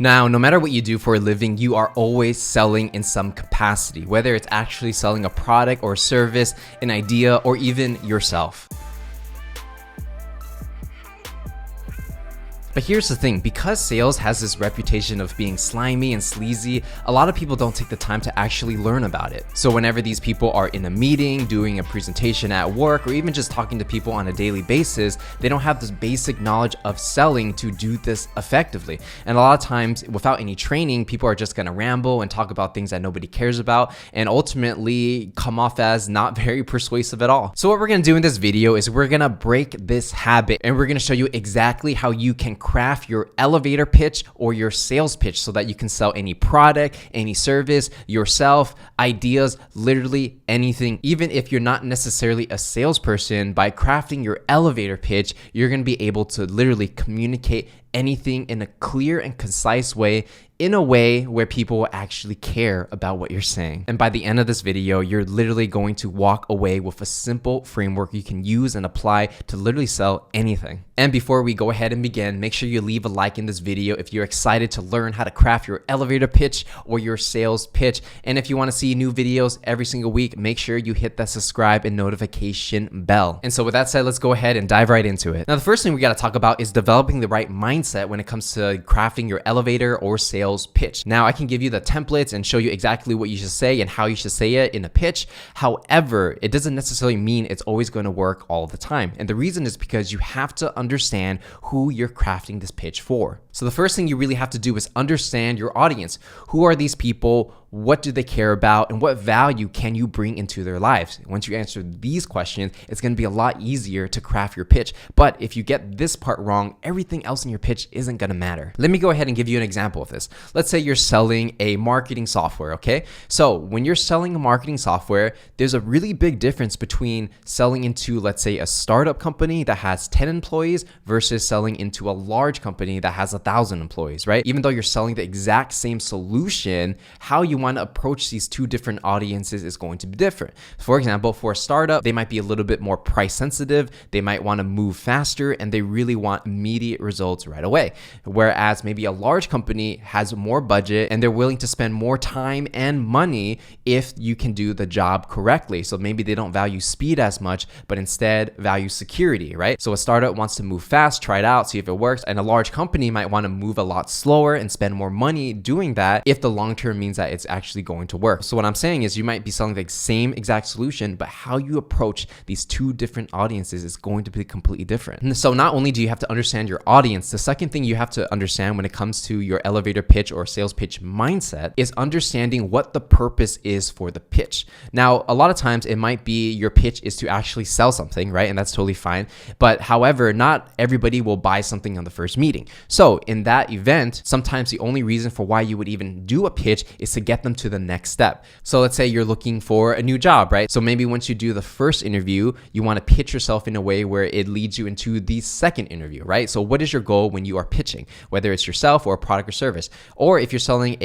Now, no matter what you do for a living, you are always selling in some capacity, whether it's actually selling a product or service, an idea, or even yourself. But here's the thing, because sales has this reputation of being slimy and sleazy, a lot of people don't take the time to actually learn about it. So whenever these people are in a meeting, doing a presentation at work, or even just talking to people on a daily basis, they don't have this basic knowledge of selling to do this effectively. And a lot of times, without any training, people are just gonna ramble and talk about things that nobody cares about, and ultimately come off as not very persuasive at all. So what we're gonna do in this video is we're gonna break this habit, and we're gonna show you exactly how you can craft your elevator pitch or your sales pitch so that you can sell any product, any service, yourself, ideas, literally anything. Even if you're not necessarily a salesperson, by crafting your elevator pitch, you're going to be able to literally communicate anything in a clear and concise way, in a way where people will actually care about what you're saying. And by the end of this video, you're literally going to walk away with a simple framework you can use and apply to literally sell anything. And before we go ahead and begin, make sure you leave a like in this video if you're excited to learn how to craft your elevator pitch or your sales pitch. And if you want to see new videos every single week, make sure you hit that subscribe and notification bell. And so with that said, let's go ahead and dive right into it. Now, the first thing we got to talk about is developing the right mindset when it comes to crafting your elevator or sales pitch. Now, I can give you the templates and show you exactly what you should say and how you should say it in a pitch. However, it doesn't necessarily mean it's always going to work all the time. And the reason is because you have to understand who you're crafting this pitch for. So the first thing you really have to do is understand your audience. Who are these people? What do they care about? And what value can you bring into their lives? Once you answer these questions, it's going to be a lot easier to craft your pitch. But if you get this part wrong, everything else in your pitch isn't going to matter. Let me go ahead and give you an example of this. Let's say you're selling a marketing software, okay? So when you're selling a marketing software, there's a really big difference between selling into, let's say, a startup company that has 10 employees versus selling into a large company that has 1,000 employees, right? Even though you're selling the exact same solution, how you want to approach these two different audiences is going to be different. For example, for a startup, they might be a little bit more price sensitive. They might want to move faster and they really want immediate results right away. Whereas maybe a large company has more budget and they're willing to spend more time and money if you can do the job correctly. So maybe they don't value speed as much, but instead value security, right? So a startup wants to move fast, try it out, see if it works. And a large company might want to move a lot slower and spend more money doing that if the long term means that it's actually going to work. So what I'm saying is you might be selling the same exact solution, but how you approach these two different audiences is going to be completely different. And so not only do you have to understand your audience, the second thing you have to understand when it comes to your elevator pitch or sales pitch mindset is understanding what the purpose is for the pitch. Now, a lot of times it might be your pitch is to actually sell something, right? And that's totally fine. But however, not everybody will buy something on the first meeting. So in that event, sometimes the only reason for why you would even do a pitch is to get them to the next step. So let's say you're looking for a new job, right? So maybe once you do the first interview, you want to pitch yourself in a way where it leads you into the second interview, right? So what is your goal when you are pitching, whether it's yourself or a product or service? Or if you're selling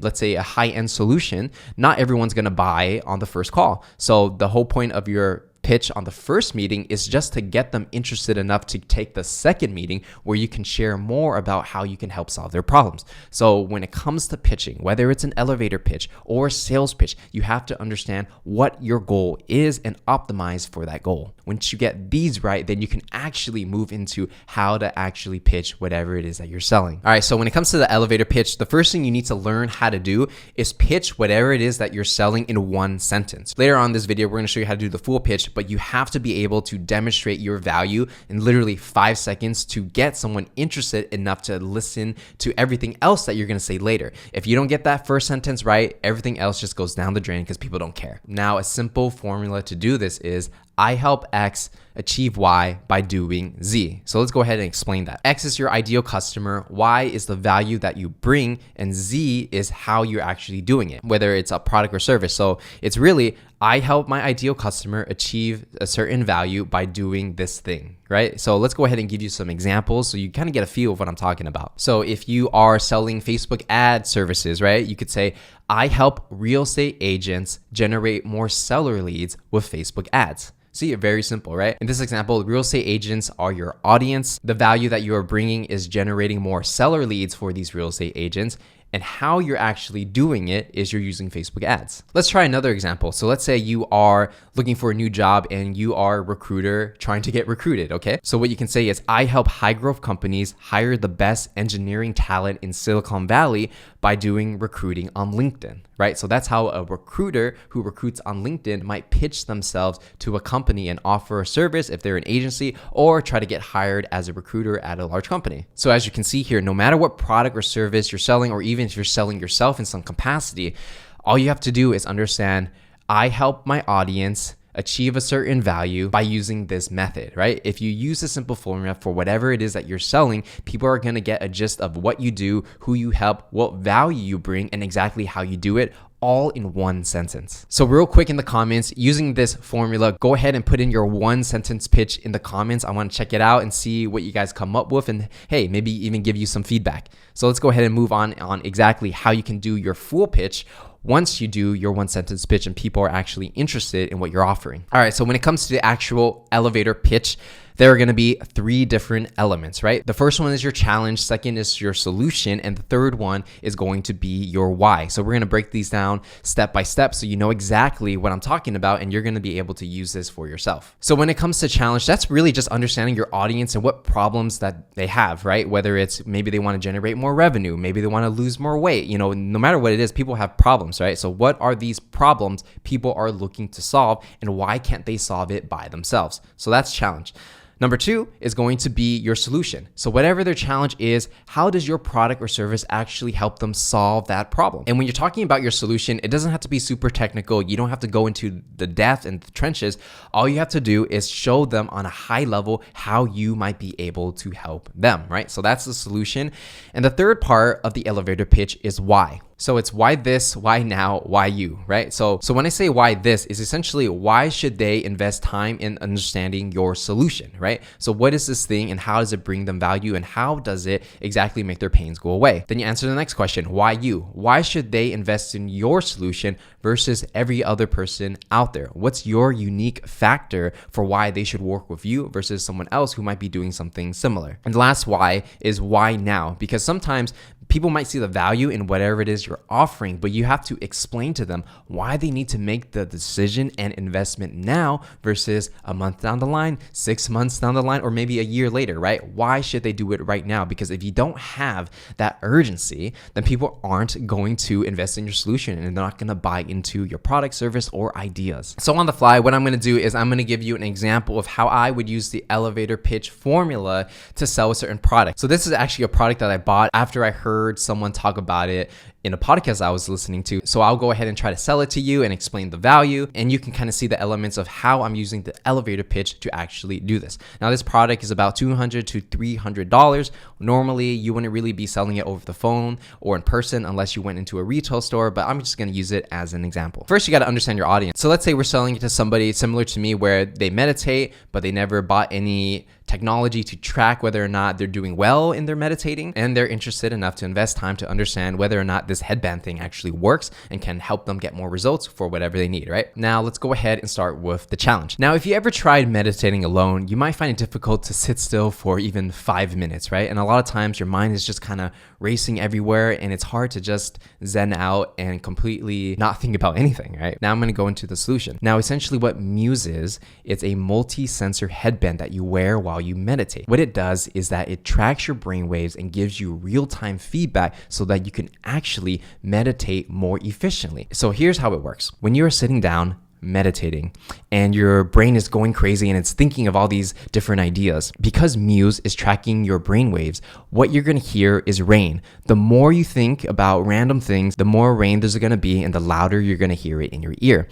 let's say a high-end solution, not everyone's going to buy on the first call. So the whole point of your pitch on the first meeting is just to get them interested enough to take the second meeting where you can share more about how you can help solve their problems. So when it comes to pitching, whether it's an elevator pitch or a sales pitch, you have to understand what your goal is and optimize for that goal. Once you get these right, then you can actually move into how to actually pitch whatever it is that you're selling. All right, so when it comes to the elevator pitch, the first thing you need to learn how to do is pitch whatever it is that you're selling in one sentence. Later on in this video, we're going to show you how to do the full pitch, but you have to be able to demonstrate your value in literally 5 seconds to get someone interested enough to listen to everything else that you're going to say later. If you don't get that first sentence right, everything else just goes down the drain because people don't care. Now, a simple formula to do this is I help X achieve Y by doing Z. So let's go ahead and explain that. X is your ideal customer, Y is the value that you bring, and Z is how you're actually doing it, whether it's a product or service. So it's really, I help my ideal customer achieve a certain value by doing this thing, right? So let's go ahead and give you some examples so you kind of get a feel of what I'm talking about. So if you are selling Facebook ad services, right, you could say, I help real estate agents generate more seller leads with Facebook ads. See, very simple, right? In this example, real estate agents are your audience. The value that you are bringing is generating more seller leads for these real estate agents. And how you're actually doing it is you're using Facebook ads. Let's try another example. So let's say you are looking for a new job and you are a recruiter trying to get recruited, okay? So what you can say is, I help high growth companies hire the best engineering talent in Silicon Valley by doing recruiting on LinkedIn, right? So that's how a recruiter who recruits on LinkedIn might pitch themselves to a company and offer a service if they're an agency, or try to get hired as a recruiter at a large company. So as you can see here, no matter what product or service you're selling, or even if you're selling yourself in some capacity, all you have to do is understand, I help my audience achieve a certain value by using this method, right? If you use a simple formula for whatever it is that you're selling, people are going to get a gist of what you do, who you help, what value you bring, and exactly how you do it, all in one sentence. So real quick in the comments, using this formula, go ahead and put in your 1-sentence pitch in the comments. I want to check it out and see what you guys come up with, and hey, maybe even give you some feedback. So let's go ahead and move on exactly how you can do your full pitch once you do your 1-sentence pitch and people are actually interested in what you're offering. All right, so when it comes to the actual elevator pitch, there are going to be 3 different elements, right? The first one is your challenge, second is your solution, and the third one is going to be your why. So we're going to break these down step by step so you know exactly what I'm talking about and you're going to be able to use this for yourself. So when it comes to challenge, that's really just understanding your audience and what problems that they have, right? Whether it's maybe they want to generate more revenue, maybe they want to lose more weight, no matter what it is, people have problems, right? So what are these problems people are looking to solve, and why can't they solve it by themselves? So that's challenge. Number 2 is going to be your solution. So whatever their challenge is, how does your product or service actually help them solve that problem? And when you're talking about your solution, it doesn't have to be super technical. You don't have to go into the depth and the trenches. All you have to do is show them on a high level how you might be able to help them, right? So that's the solution. And the third part of the elevator pitch is why. So it's why this, why now, why you, right? So when I say why this, is essentially why should they invest time in understanding your solution, right? So what is this thing and how does it bring them value and how does it exactly make their pains go away? Then you answer the next question, why you? Why should they invest in your solution versus every other person out there? What's your unique factor for why they should work with you versus someone else who might be doing something similar? And the last why is why now? Because sometimes people might see the value in whatever it is you're offering, but you have to explain to them why they need to make the decision and investment now versus a month down the line, 6 months down the line, or maybe a year later, right? Why should they do it right now? Because if you don't have that urgency, then people aren't going to invest in your solution and they're not going to buy into your product, service, or ideas. So on the fly, what I'm going to do is I'm going to give you an example of how I would use the elevator pitch formula to sell a certain product. So this is actually a product that I bought after I heard someone talk about it in a podcast I was listening to. So I'll go ahead and try to sell it to you and explain the value, and you can kind of see the elements of how I'm using the elevator pitch to actually do this. Now, this product is about $200 to $300. Normally, you wouldn't really be selling it over the phone or in person unless you went into a retail store, but I'm just going to use it as an example. First, you got to understand your audience. So let's say we're selling it to somebody similar to me where they meditate, but they never bought any technology to track whether or not they're doing well in their meditating, and they're interested enough to invest time to understand whether or not this headband thing actually works and can help them get more results for whatever they need, right? Now, let's go ahead and start with the challenge. Now, if you ever tried meditating alone, you might find it difficult to sit still for even 5 minutes, right? And a lot of times your mind is just kind of racing everywhere and it's hard to just zen out and completely not think about anything, right? Now I'm going to go into the solution. Now, essentially what Muse is, it's a multi-sensor headband that you wear while you meditate. What it does is that it tracks your brain waves and gives you real-time feedback so that you can actually meditate more efficiently. So here's how it works. When you're sitting down meditating and your brain is going crazy and it's thinking of all these different ideas, because Muse is tracking your brain waves, what you're going to hear is rain. The more you think about random things, the more rain there's going to be and the louder you're going to hear it in your ear.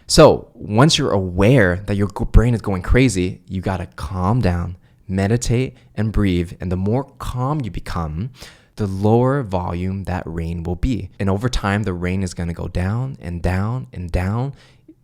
So once you're aware that your brain is going crazy, you got to calm down, meditate, and breathe. And the more calm you become, the lower volume that rain will be. And over time, the rain is going to go down and down and down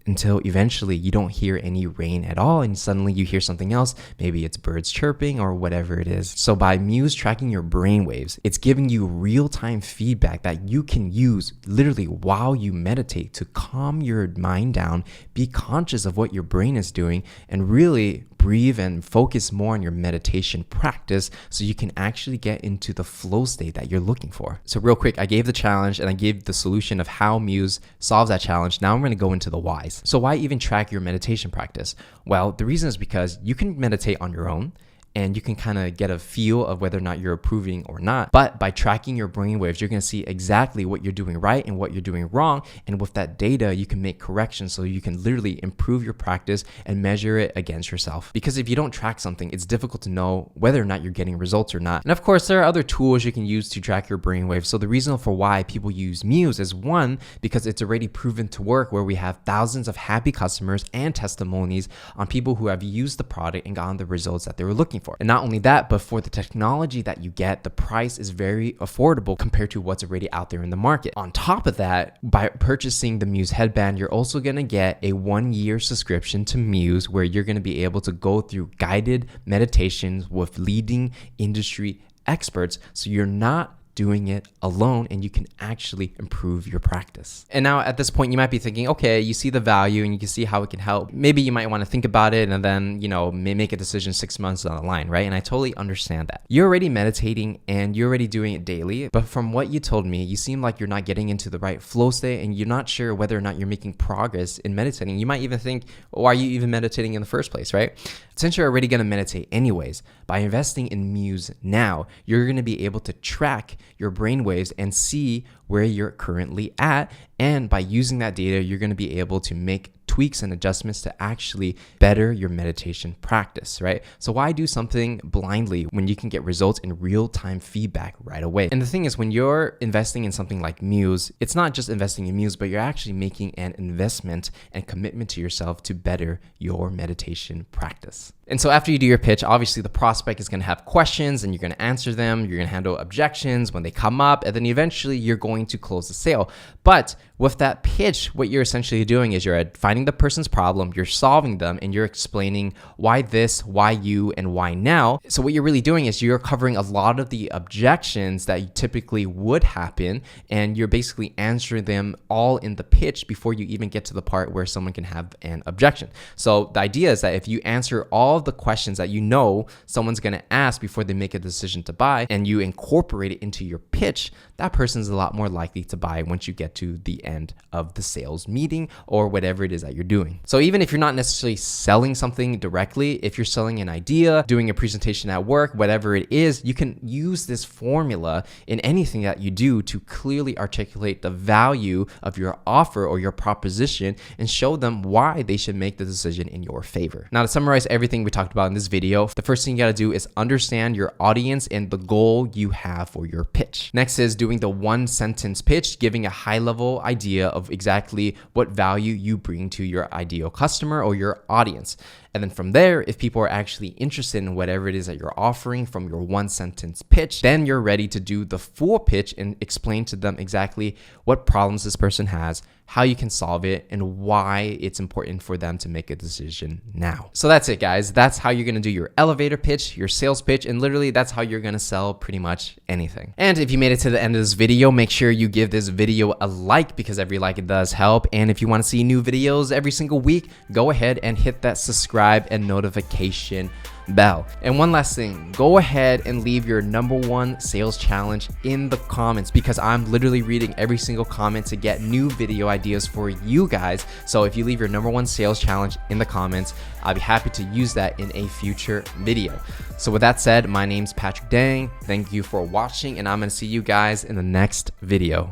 until eventually you don't hear any rain at all and suddenly you hear something else. Maybe it's birds chirping or whatever it is. So by Muse tracking your brainwaves, it's giving you real-time feedback that you can use literally while you meditate to calm your mind down, be conscious of what your brain is doing, and really breathe and focus more on your meditation practice so you can actually get into the flow state that you're looking for. So real quick, I gave the challenge and I gave the solution of how Muse solves that challenge. Now I'm going to go into the whys. So why even track your meditation practice? Well, the reason is because you can meditate on your own and you can kind of get a feel of whether or not you're improving or not. But by tracking your brainwaves, you're going to see exactly what you're doing right and what you're doing wrong. And with that data, you can make corrections so you can literally improve your practice and measure it against yourself. Because if you don't track something, it's difficult to know whether or not you're getting results or not. And of course, there are other tools you can use to track your brainwaves. So the reason for why people use Muse is one, because it's already proven to work, where we have thousands of happy customers and testimonies on people who have used the product and gotten the results that they were looking for. And not only that, but for the technology that you get, the price is very affordable compared to what's already out there in the market. On top of that, by purchasing the Muse headband, you're also going to get a 1-year subscription to Muse, where you're going to be able to go through guided meditations with leading industry experts. So you're not doing it alone and you can actually improve your practice. And now at this point, you might be thinking, okay, you see the value and you can see how it can help. Maybe you might want to think about it and then, make a decision 6 months down the line, right? And I totally understand that. You're already meditating and you're already doing it daily, but from what you told me, you seem like you're not getting into the right flow state and you're not sure whether or not you're making progress in meditating. You might even think, why are you even meditating in the first place, right? Since you're already going to meditate anyways, by investing in Muse now, you're going to be able to track your brainwaves and see where you're currently at. And by using that data, you're going to be able to make tweaks and adjustments to actually better your meditation practice, right? So why do something blindly when you can get results in real-time feedback right away? And the thing is, when you're investing in something like Muse, it's not just investing in Muse, but you're actually making an investment and commitment to yourself to better your meditation practice. And so after you do your pitch, obviously the prospect is going to have questions and you're going to answer them. You're going to handle objections when they come up, and then eventually you're going to close the sale. But with that pitch, what you're essentially doing is you're finding the person's problem, you're solving them, and you're explaining why this, why you, and why now. So what you're really doing is you're covering a lot of the objections that typically would happen, and you're basically answering them all in the pitch before you even get to the part where someone can have an objection. So the idea is that if you answer all of the questions that you know someone's going to ask before they make a decision to buy, and you incorporate it into your pitch, that person's a lot more likely to buy once you get to the end of the sales meeting or whatever it is that you're doing. So even if you're not necessarily selling something directly, if you're selling an idea, doing a presentation at work, whatever it is, you can use this formula in anything that you do to clearly articulate the value of your offer or your proposition and show them why they should make the decision in your favor. Now, to summarize everything we talked about in this video, the first thing you got to do is understand your audience and the goal you have for your pitch. Next is doing the 1-sentence pitch, giving a high-level idea of exactly what value you bring to your ideal customer or your audience. And then from there, if people are actually interested in whatever it is that you're offering from your 1-sentence pitch, then you're ready to do the full pitch and explain to them exactly what problems this person has, how you can solve it, and why it's important for them to make a decision now. So that's it, guys. That's how you're going to do your elevator pitch, your sales pitch, and literally that's how you're going to sell pretty much anything. And if you made it to the end of this video, make sure you give this video a like, because every like, it does help. And if you want to see new videos every single week, go ahead and hit that subscribe and notification bell. And one last thing, go ahead and leave your #1 sales challenge in the comments, because I'm literally reading every single comment to get new video ideas for you guys. So if you leave your #1 sales challenge in the comments, I'll be happy to use that in a future video. So with that said, my name's Patrick Dang. Thank you for watching, and I'm going to see you guys in the next video.